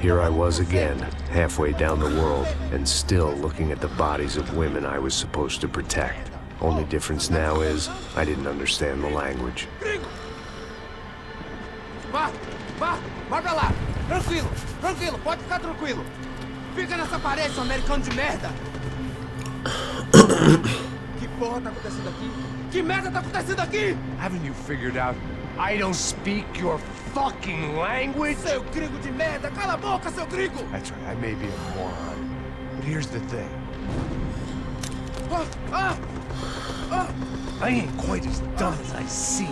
Here I was again, halfway down the world, and still looking at the bodies of women I was supposed to protect. Only difference now is, I didn't understand the language. Vai pra lá! Tranquilo, pode ficar tranquilo! Fica nessa parede, seu americano de merda! Que porra tá acontecendo aqui? Que merda tá acontecendo aqui? Haven't you figured out I don't speak your fucking language? Seu gringo de merda! Cala a boca, seu gringo! That's right, I may be a moron, but here's the thing. I ain't quite as dumb as I seem.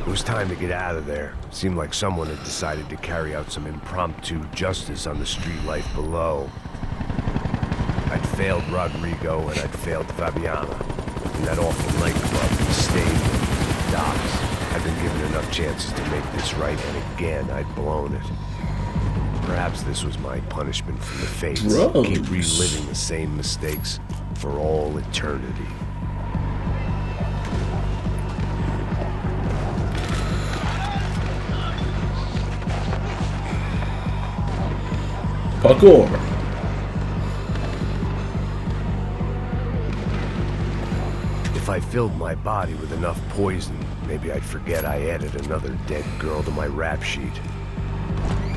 It was time to get out of there. Seemed like someone had decided to carry out some impromptu justice on the street life below. I'd failed Rodrigo and I'd failed Fabiana. In that awful nightclub, the stage, the docks. I'd been given enough chances to make this right, and again, I'd blown it. Perhaps this was my punishment from the fates. Keep reliving the same mistakes for all eternity. Parkour. If I filled my body with enough poison, maybe I'd forget I added another dead girl to my rap sheet.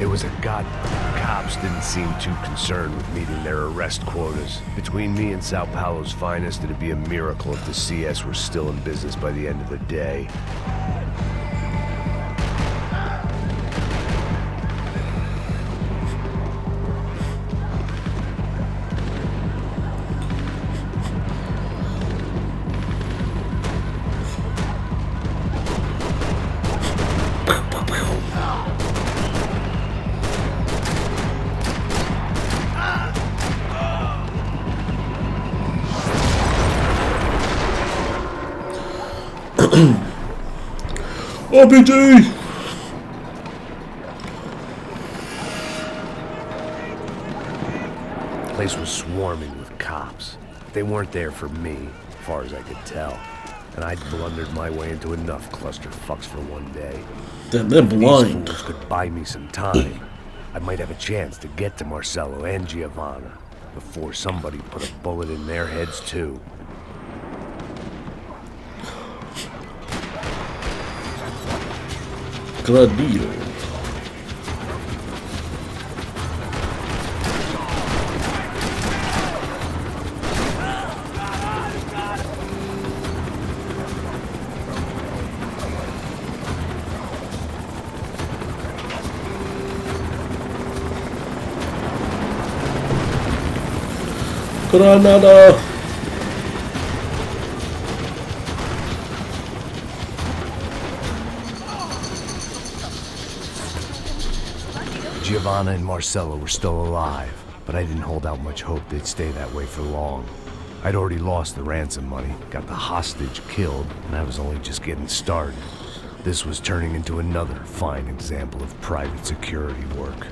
It was a cops didn't seem too concerned with meeting their arrest quotas. Between me and Sao Paulo's finest, it'd be a miracle if the CS were still in business by the end of the day. RPG! The place was swarming with cops. They weren't there for me, as far as I could tell. And I'd blundered my way into enough clusterfucks for one day. Then they're blind. These fools could buy me some time. I might have a chance to get to Marchelo and Giavana before somebody put a bullet in their heads too. Gradio. Granada. Giavana and Marcelo were still alive, but I didn't hold out much hope they'd stay that way for long. I'd already lost the ransom money, got the hostage killed, and I was only just getting started. This was turning into another fine example of private security work.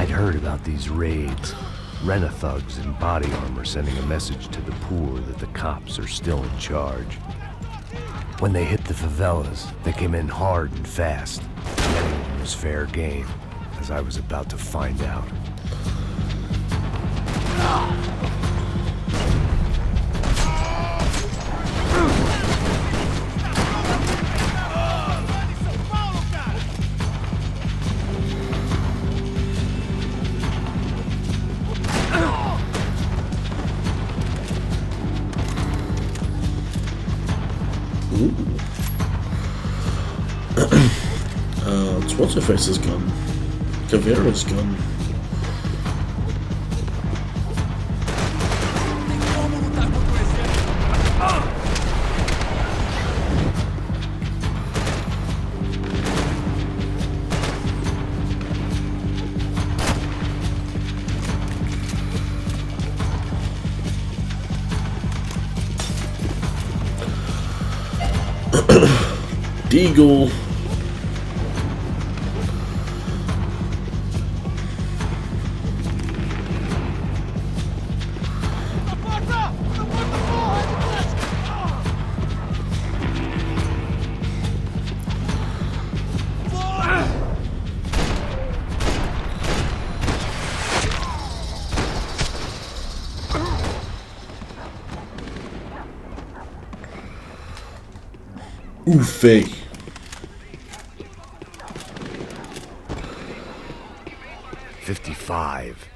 I'd heard about these raids. Rent-a-thugs in body armor sending a message to the poor that the cops are still in charge. When they hit the favelas, they came in hard and fast. And anyone was fair game, as I was about to find out. It's What's-Her-Face's gun. Caveira's gun. Deagle. Ufe. 55.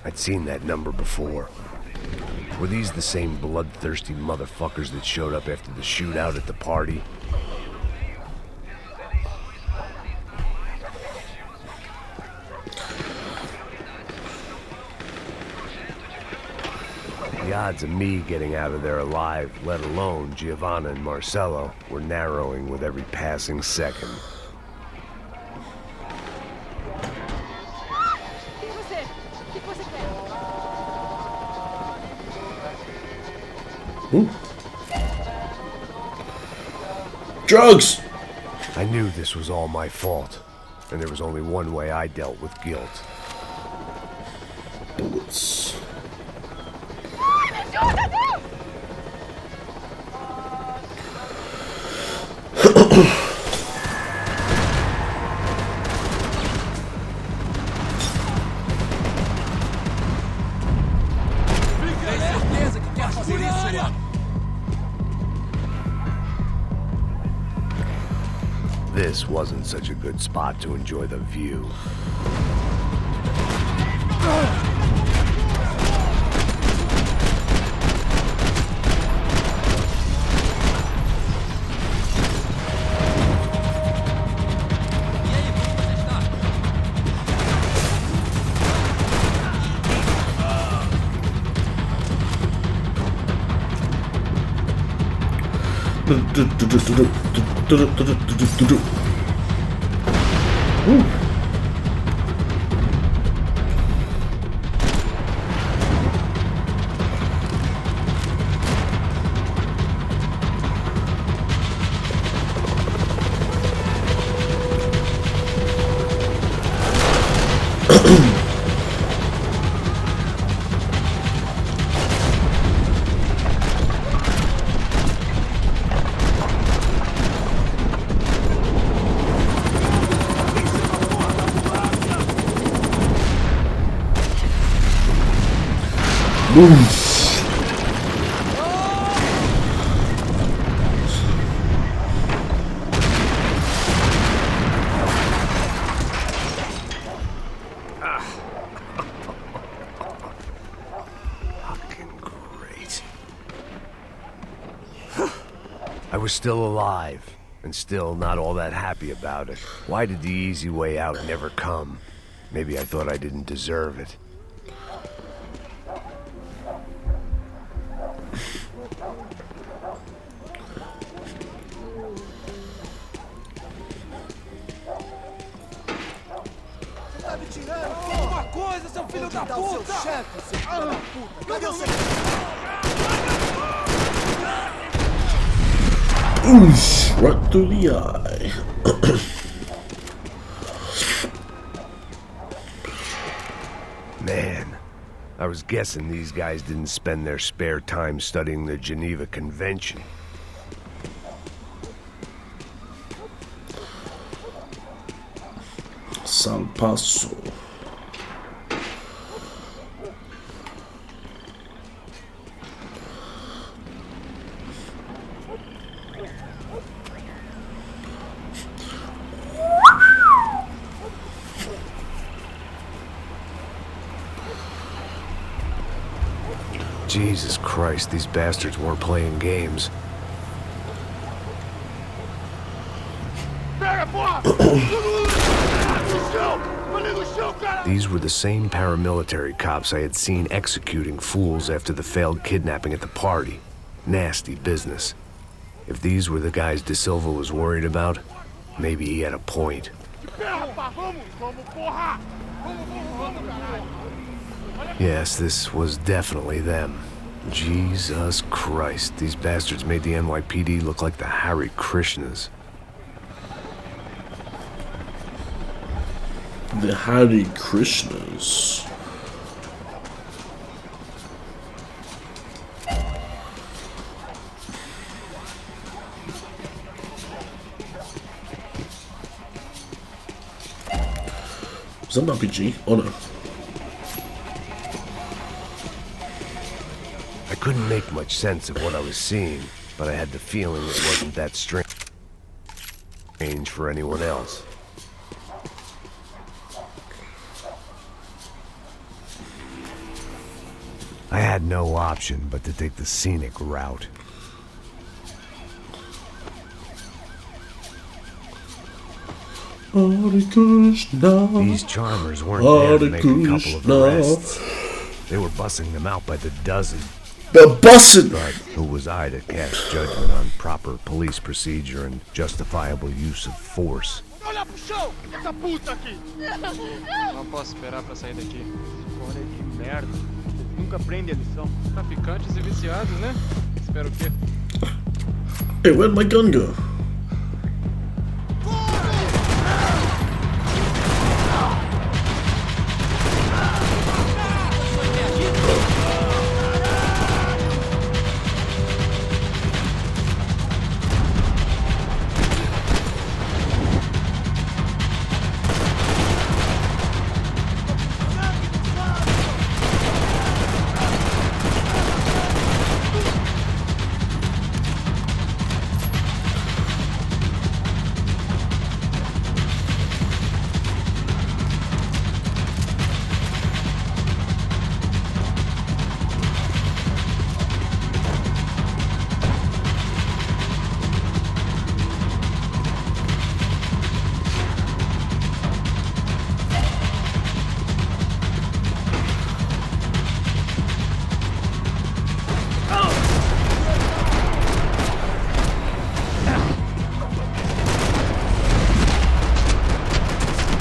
I'd seen that number before. Were these the same bloodthirsty motherfuckers that showed up after the shootout at the party? The odds of me getting out of there alive, let alone Giavana and Marcelo, were narrowing with every passing second. Ooh. Drugs! I knew this was all my fault, and there was only one way I dealt with guilt. Bullets. This wasn't such a good spot to enjoy the view. Ooh. Oof. Fucking great. I was still alive, and still not all that happy about it. Why did the easy way out never come? Maybe I thought I didn't deserve it. Oof, right through the eye. Man, I was guessing these guys didn't spend their spare time studying the Geneva Convention. Sal Paso. Jesus Christ, these bastards weren't playing games. These were the same paramilitary cops I had seen executing fools after the failed kidnapping at the party. Nasty business. If these were the guys De Silva was worried about, maybe he had a point. Yes, this was definitely them. Jesus Christ, these bastards made the NYPD look like the Hare Krishnas. The Hare Krishnas. Is that an RPG? Oh no. I couldn't make much sense of what I was seeing, but I had the feeling it wasn't that strange for anyone else. I had no option but to take the scenic route. Hare Krishna. These charmers weren't there to Hare make a couple of Krishna. arrests. They were bussing them out by the dozen. The bussin'. But who was I to cast judgment on proper police procedure and justifiable use of force? Olha pro chão! Essa puta aqui! Não posso esperar pra sair daqui. Porra de merda. Eles nunca aprendem a lição. Traficantes e viciados, né? Espero o quê? Hey, where'd my gun go?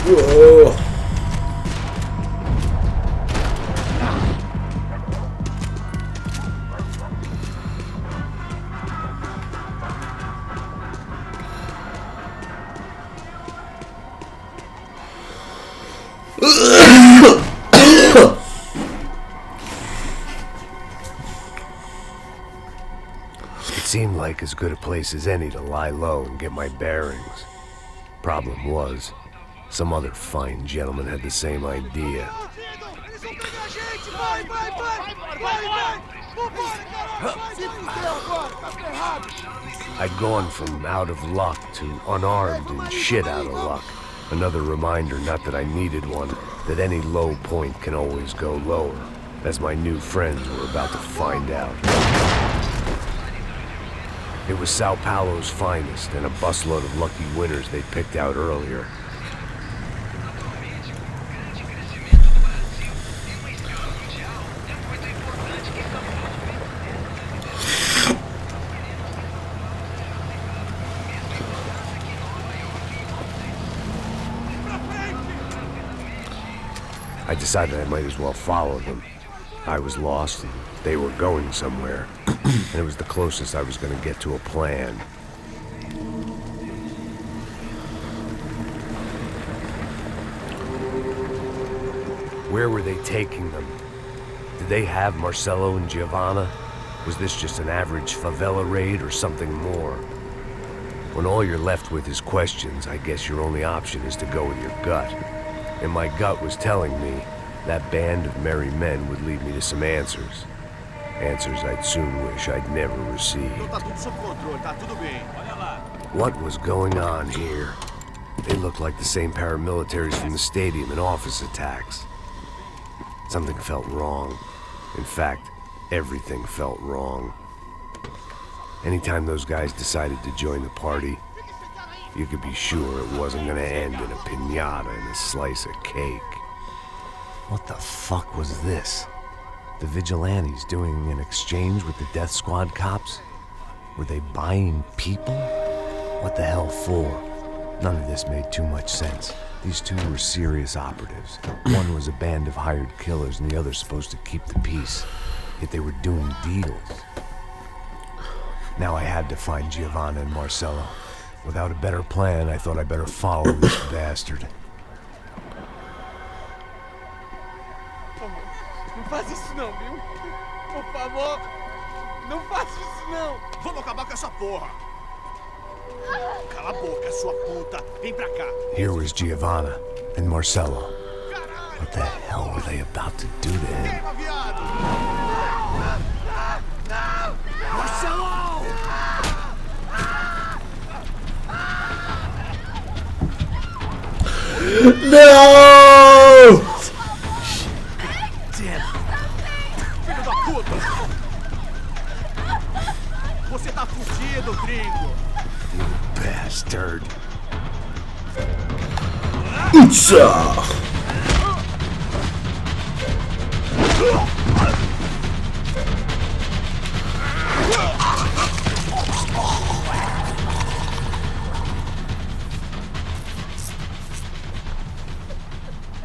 Whoa. It seemed like as good a place as any to lie low and get my bearings. Problem was, some other fine gentleman had the same idea. I'd gone from out of luck to unarmed and shit out of luck. Another reminder, not that I needed one, that any low point can always go lower, as my new friends were about to find out. It was Sao Paulo's finest, and a busload of lucky winners they picked out earlier. I decided I might as well follow them. I was lost, and they were going somewhere, and it was the closest I was going to get to a plan. Where were they taking them? Did they have Marchelo and Giavana? Was this just an average favela raid or something more? When all you're left with is questions, I guess your only option is to go with your gut. And my gut was telling me that band of merry men would lead me to some answers. Answers I'd soon wish I'd never received. What was going on here? They looked like the same paramilitaries from the stadium in office attacks. Something felt wrong. In fact, everything felt wrong. Anytime those guys decided to join the party, you could be sure it wasn't gonna end in a piñata and a slice of cake. What the fuck was this? The vigilantes doing an exchange with the death squad cops? Were they buying people? What the hell for? None of this made too much sense. These two were serious operatives. One was a band of hired killers and the other supposed to keep the peace. yet they were doing deals. Now I had to find Giavana and Marcelo. Without a better plan, I thought I'd better follow this bastard. Não faz isso não, viu? Por favor, não faça isso não. Vamos acabar com essa porra. Cala a boca, sua puta. Vem pra cá. Here was Giavana and Marcelo. What the hell were they about to do to him? Queima, viado! Marcelo! No! Filho da puta! Você tá fudido, gringo! Bastard. Utsa!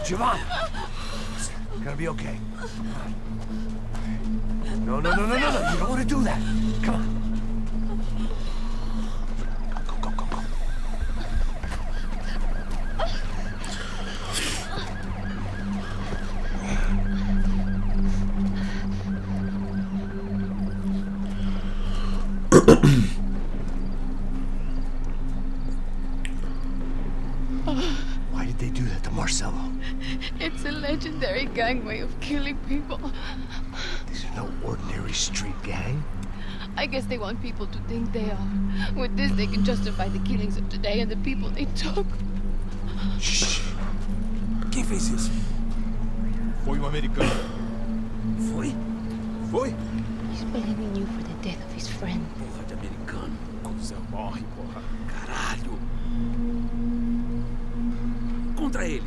Giavana! It's gonna be okay. No. You don't want to do that. Come on. Go. Why did they do that to Marcelo? It's a legendary gang way of killing people. These are no ordinary street gang. I guess they want people to think they are. With this, they can justify the killings of today and the people they took. Shh. Quem fez isso? Foi americano. Foi? Foi? He's blaming you for the death of his friend. Porra de americano. Cusão, morre, porra. Caralho. Contra ele.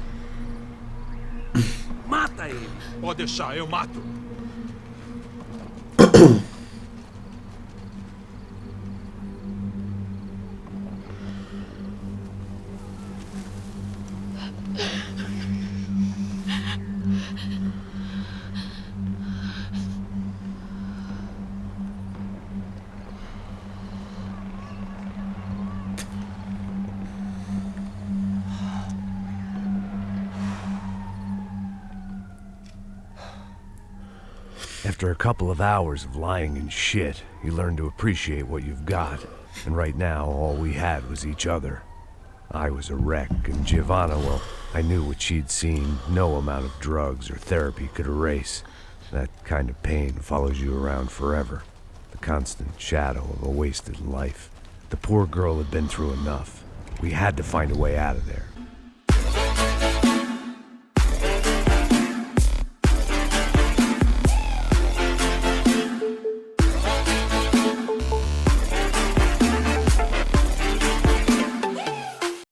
Mata ele. Pode deixar, eu mato. After a couple of hours of lying and shit, you learn to appreciate what you've got. And right now, all we had was each other. I was a wreck, and Giavana, well, I knew what she'd seen no amount of drugs or therapy could erase. That kind of pain follows you around forever. The constant shadow of a wasted life. The poor girl had been through enough. We had to find a way out of there.